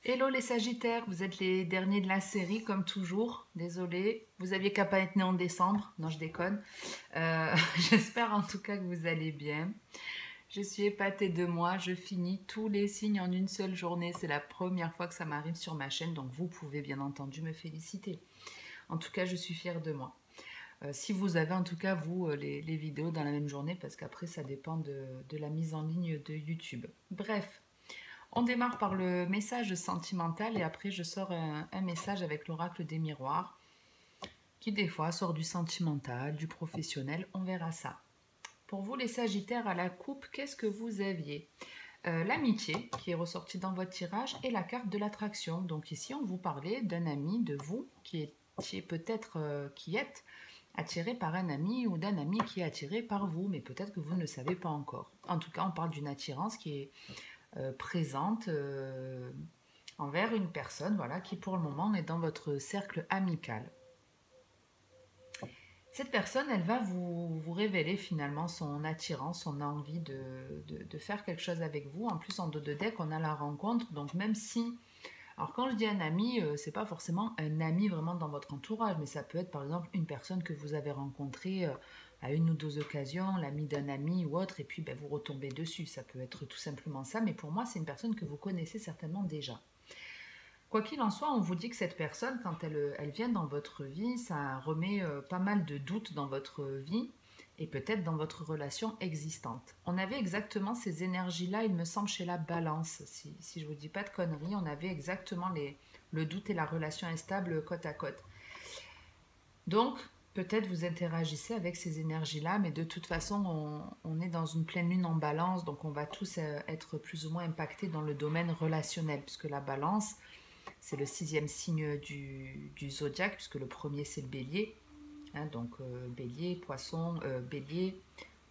Hello les Sagittaires, vous êtes les derniers de la série comme toujours. Désolée, vous aviez qu'à pas être né en décembre. Non, je déconne. J'espère en tout cas que vous allez bien. Je suis épatée de moi. Je finis tous les signes en une seule journée. C'est la première fois que ça m'arrive sur ma chaîne, donc vous pouvez bien entendu me féliciter. En tout cas, je suis fière de moi. Si vous avez en tout cas, vous, les vidéos dans la même journée, parce qu'après, ça dépend de la mise en ligne de YouTube. Bref. On démarre par le message sentimental et après je sors un message avec l'oracle des miroirs qui des fois sort du sentimental, du professionnel, on verra ça. Pour vous les Sagittaires à la coupe, qu'est-ce que vous aviez L'amitié qui est ressortie dans votre tirage et la carte de l'attraction. Donc ici on vous parlait d'un ami, de vous qui est peut-être qui êtes attiré par un ami ou d'un ami qui est attiré par vous, mais peut-être que vous ne le savez pas encore. En tout cas on parle d'une attirance qui est présente envers une personne voilà, qui pour le moment est dans votre cercle amical. Cette personne, elle va vous révéler finalement son attirance, son envie de faire quelque chose avec vous. En plus, en dos de deck, on a la rencontre. Donc même si... Alors quand je dis un ami, c'est pas forcément un ami vraiment dans votre entourage, mais ça peut être par exemple une personne que vous avez rencontrée à une ou deux occasions, l'ami d'un ami ou autre, et puis ben, vous retombez dessus. Ça peut être tout simplement ça, mais pour moi, c'est une personne que vous connaissez certainement déjà. Quoi qu'il en soit, on vous dit que cette personne, quand elle vient dans votre vie, ça remet pas mal de doutes dans votre vie et peut-être dans votre relation existante. On avait exactement ces énergies-là, il me semble, chez la balance. Si je ne vous dis pas de conneries, on avait exactement le doute et la relation instable côte à côte. Donc, peut-être vous interagissez avec ces énergies-là, mais de toute façon, on est dans une pleine lune en balance, donc on va tous être plus ou moins impactés dans le domaine relationnel, puisque la balance, c'est le 6e signe du zodiaque, puisque le premier c'est le bélier. Hein, donc bélier, poisson, bélier,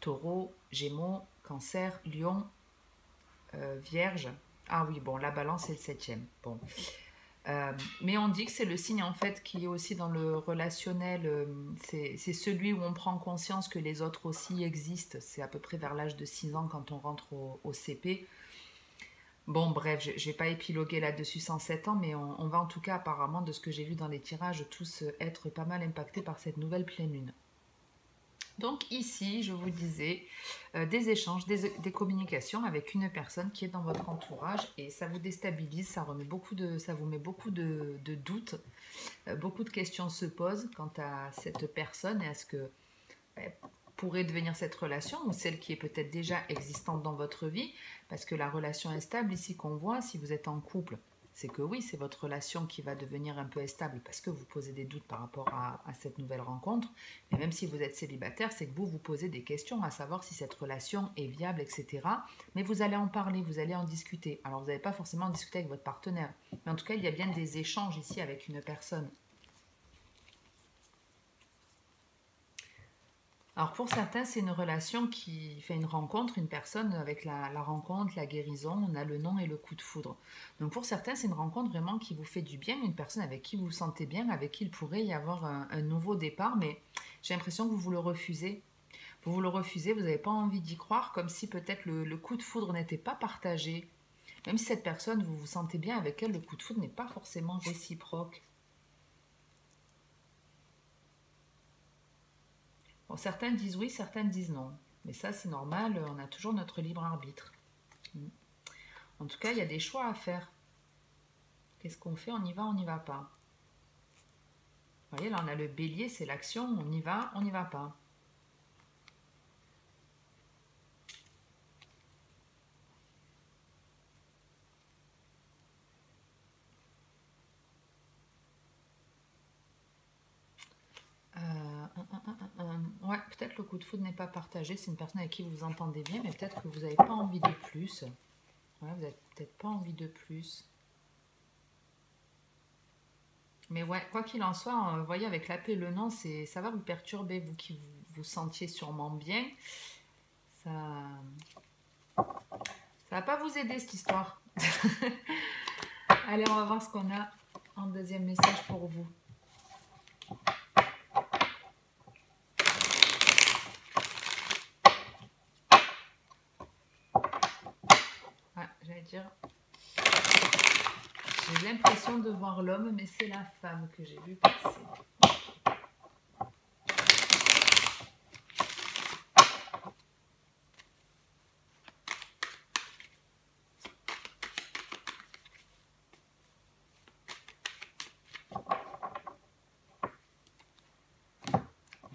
taureau, gémeaux, cancer, lion, vierge. Ah oui, bon, la balance c'est le 7e. Bon. Mais on dit que c'est le signe en fait qui est aussi dans le relationnel, c'est celui où on prend conscience que les autres aussi existent. C'est à peu près vers l'âge de 6 ans quand on rentre au CP. Bon, bref, je ne vais pas épiloguer là-dessus sans 7 ans, mais on va en tout cas, apparemment, de ce que j'ai vu dans les tirages, tous être pas mal impactés par cette nouvelle pleine lune. Donc ici, je vous disais, des échanges, des communications avec une personne qui est dans votre entourage et ça vous déstabilise, ça vous met beaucoup de doutes, beaucoup de questions se posent quant à cette personne et à ce que pourrait devenir cette relation ou celle qui est peut-être déjà existante dans votre vie, parce que la relation instable ici qu'on voit, si vous êtes en couple, c'est que oui, c'est votre relation qui va devenir un peu instable parce que vous posez des doutes par rapport à cette nouvelle rencontre, mais même si vous êtes célibataire, c'est que vous posez des questions à savoir si cette relation est viable, etc. Mais vous allez en parler, vous allez en discuter. Alors vous n'allez pas forcément en discuter avec votre partenaire, mais en tout cas, il y a bien des échanges ici avec une personne. Alors pour certains, c'est une relation qui fait une rencontre, une personne avec la rencontre, la guérison, on a le nom et le coup de foudre. Donc pour certains, c'est une rencontre vraiment qui vous fait du bien, une personne avec qui vous vous sentez bien, avec qui il pourrait y avoir un nouveau départ, mais j'ai l'impression que vous le refusez. Vous le refusez, vous n'avez pas envie d'y croire, comme si peut-être le coup de foudre n'était pas partagé. Même si cette personne, vous vous sentez bien avec elle, le coup de foudre n'est pas forcément réciproque. Bon, certains disent oui, certains disent non. Mais ça, c'est normal, on a toujours notre libre arbitre. En tout cas, il y a des choix à faire. Qu'est-ce qu'on fait? On y va, on n'y va pas. Vous voyez, là, on a le bélier, c'est l'action, on y va, on n'y va pas. Ouais, peut-être le coup de foudre n'est pas partagé, c'est une personne avec qui vous vous entendez bien, mais peut-être que vous n'avez pas envie de plus. Ouais, vous n'avez peut-être pas envie de plus. Mais ouais, quoi qu'il en soit, vous voyez, avec la paix et le non, ça va vous perturber, vous qui vous sentiez sûrement bien. Ça va pas vous aider, cette histoire. Allez, on va voir ce qu'on a en deuxième message pour vous. Ouais, j'allais dire... J'ai l'impression de voir l'homme, mais c'est la femme que j'ai vu passer.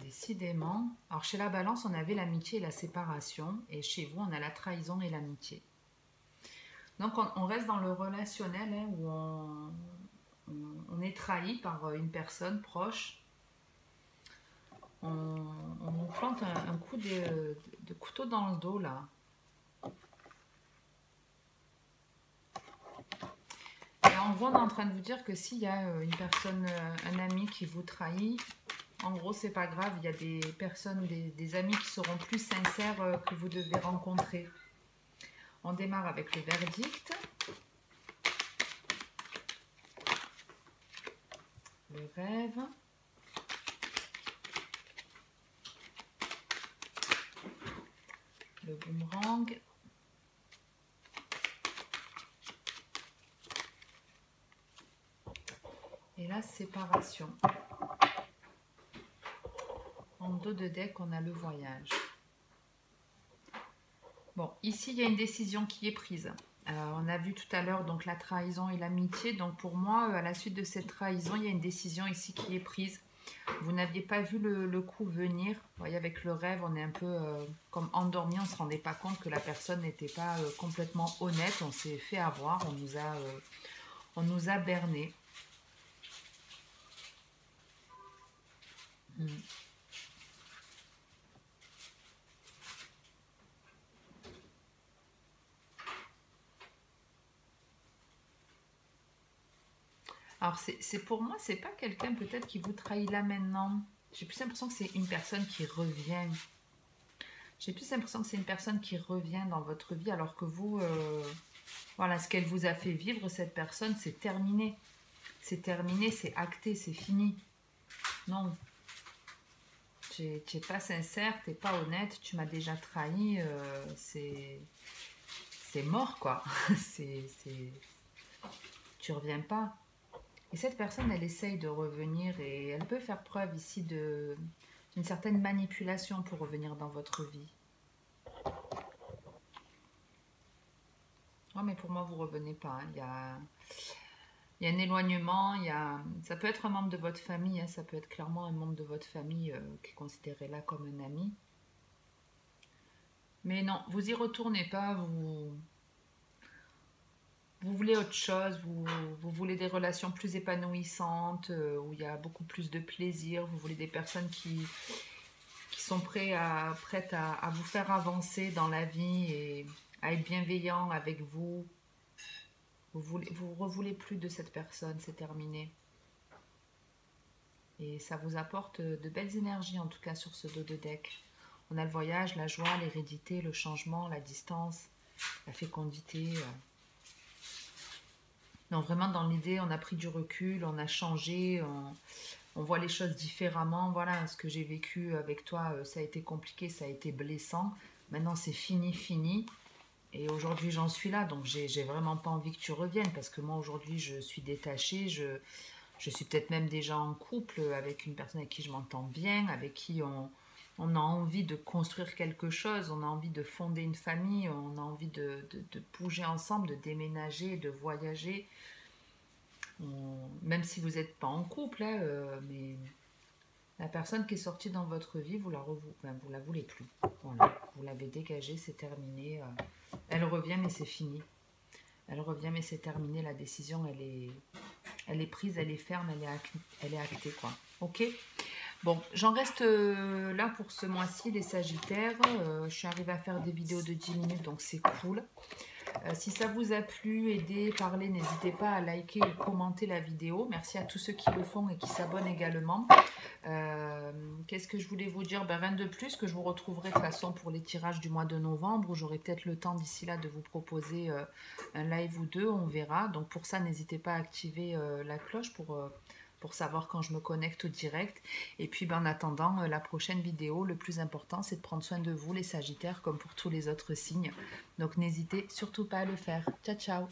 Décidément. Alors chez la balance, on avait l'amitié et la séparation. Et chez vous, on a la trahison et l'amitié. Donc on reste dans le relationnel hein, où on est trahi par une personne proche. On nous plante un coup de couteau dans le dos là. Et en gros, on est en train de vous dire que s'il y a une personne, un ami qui vous trahit, en gros, c'est pas grave. Il y a des personnes, des amis qui seront plus sincères que vous devez rencontrer. On démarre avec le verdict. Le rêve. Le boomerang. Et la séparation. En dos de deck, on a le voyage. Bon, ici, il y a une décision qui est prise. On a vu tout à l'heure donc la trahison et l'amitié. Donc pour moi, à la suite de cette trahison, il y a une décision ici qui est prise. Vous n'aviez pas vu le coup venir. Vous voyez, avec le rêve, on est un peu comme endormi. On ne se rendait pas compte que la personne n'était pas complètement honnête. On s'est fait avoir. On nous a berné. Alors, c'est pour moi, c'est pas quelqu'un peut-être qui vous trahit là maintenant. J'ai plus l'impression que c'est une personne qui revient. J'ai plus l'impression que c'est une personne qui revient dans votre vie alors que vous, voilà, ce qu'elle vous a fait vivre, cette personne, c'est terminé. C'est terminé, c'est acté, c'est fini. Non. Tu n'es pas sincère, tu n'es pas honnête, tu m'as déjà trahi, c'est mort quoi. Tu reviens pas. Et cette personne, elle essaye de revenir et elle peut faire preuve ici d'une certaine manipulation pour revenir dans votre vie. Non, mais pour moi, vous revenez pas. Hein. Il y a un éloignement, ça peut être un membre de votre famille, hein, ça peut être clairement un membre de votre famille qui est considéré là comme un ami. Mais non, vous y retournez pas, vous voulez autre chose, vous voulez des relations plus épanouissantes, où il y a beaucoup plus de plaisir, vous voulez des personnes qui sont prêtes à vous faire avancer dans la vie et à être bienveillants avec vous. Vous revoulez plus de cette personne, c'est terminé. Et ça vous apporte de belles énergies, en tout cas sur ce dos de deck. On a le voyage, la joie, l'hérédité, le changement, la distance, la fécondité. Non, vraiment dans l'idée, on a pris du recul, on a changé, on voit les choses différemment. Voilà, ce que j'ai vécu avec toi, ça a été compliqué, ça a été blessant. Maintenant, c'est fini, fini. Et aujourd'hui, j'en suis là, donc j'ai vraiment pas envie que tu reviennes, parce que moi, aujourd'hui, je suis détachée, je suis peut-être même déjà en couple avec une personne avec qui je m'entends bien, avec qui on a envie de construire quelque chose, on a envie de fonder une famille, on a envie de bouger ensemble, de déménager, de voyager. Même si vous n'êtes pas en couple, hein, mais la personne qui est sortie dans votre vie, vous la voulez plus. Voilà, vous l'avez dégagée, c'est terminé. Elle revient, mais c'est fini. Elle revient, mais c'est terminé. La décision, elle est prise, elle est ferme, elle est actée, quoi. Ok. Bon, j'en reste là pour ce mois-ci, les Sagittaires. Je suis arrivée à faire des vidéos de 10 minutes, donc c'est cool. Si ça vous a plu, aidé, parlé, n'hésitez pas à liker ou commenter la vidéo. Merci à tous ceux qui le font et qui s'abonnent également. Qu'est-ce que je voulais vous dire? Rien de plus, que je vous retrouverai de toute façon pour les tirages du mois de novembre, où j'aurai peut-être le temps d'ici là de vous proposer un live ou deux, on verra. Donc pour ça, n'hésitez pas à activer la cloche pour savoir quand je me connecte au direct. Et puis en attendant la prochaine vidéo, le plus important, c'est de prendre soin de vous, les Sagittaires, comme pour tous les autres signes. Donc n'hésitez surtout pas à le faire. Ciao, ciao!